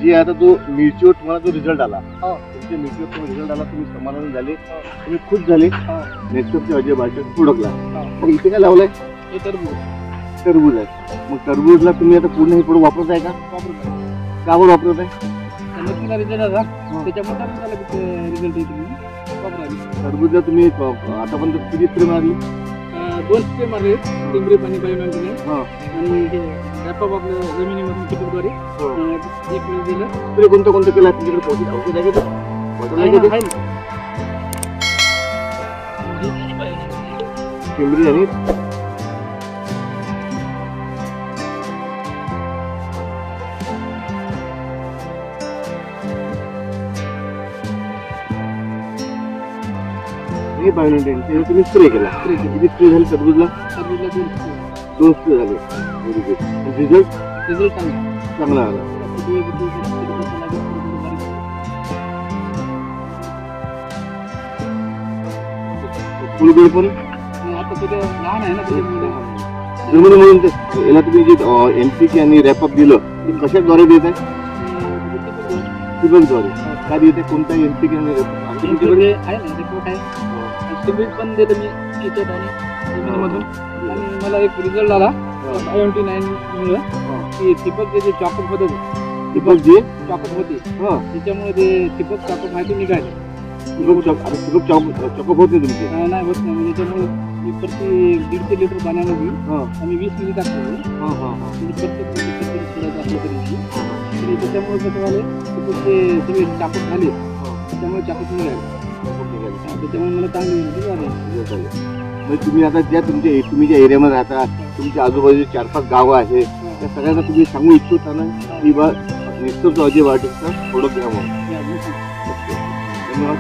जे आता तो म्युच्युअल तुम्हाला जो रिझल्ट आला तुमचे म्युच्युअल रिझल्ट आला, तुम्ही समाधान झाले, तुम्ही खुश झाले. नेक्स्टचे अजय बायोटेक प्रोडक्टला मग इथे काय लावलंय? हे टरबूज आहे. मग टरबूजला तुम्ही आता पूर्ण हे प्रोडक्ट वापरत आहे का? का बरं वापरत आहे? रिझल्ट आला त्याच्यामुळे रिझल्ट टरबूजला तुम्ही आतापर्यंत किती स्प्रे मारली? 2 स्प्रे मारले, टिंबरी पाणी बायोनॉनने आणि हे रॅपअप आपलं जमिनीमधून टिपकद्वारे एक वेळ दिलं. स्प्रे कोणतं कोणतं केलं तुमच्याकडे? औषध आहे का? टिंबरी आणि बायोनॉन तुम्ही स्प्रे केला. किती स्प्रे झाले टरबूजला? 2 स्प्रे झाले. Very good. रिझल्ट चांगला आला. फुलगड पण आता तुझं लहान आहे ना त्याच्यामुळे म्हणून याला तुम्ही जे NPK आणि रॅपअप दिलं ते कशाद्वारे देत आहे? ठिबकद्वारे. काय देते? कोणता NPK आणि आहे ना रिपोर्ट आहे. टिंबरी पण देतो मी याच्यात आणि जमिनीमधून. आणि मला एक रिझल्ट आला 29 मुळे की ठिबक जे चॉकअप होत होते, ठिबक जे चॉकअप होते त्याच्यामुळे ते ठिबक चॉकअप माहिती निघाले. ठिबक चॉकअप होते तुमचे? नाही होत नाही. म्हणजे त्याच्यामुळे प्रति 150 लिटर पाण्यामध्ये आम्ही 20 मिली टाकतो. म्हणजे प्रत्येक सोडायचं असलं तरी त्याच्यामुळे कसं झाले ठिबकचे सगळे चॉकअप झाले. त्याच्यामुळे चॉकअप निघाले. त्याच्यामुळे मला चांगली झाले. मग तुम्ही आता ज्या तुम्ही ज्या एरियामध्ये राहता, तुमच्या आजूबाजूचे 4-5 गावं आहेत, त्या सगळ्यांना तुम्ही सांगू इच्छिता ना की बा नेक्स्टचा अजय बायोटेकचा प्रोडक्ट घ्यावं. धन्यवाद.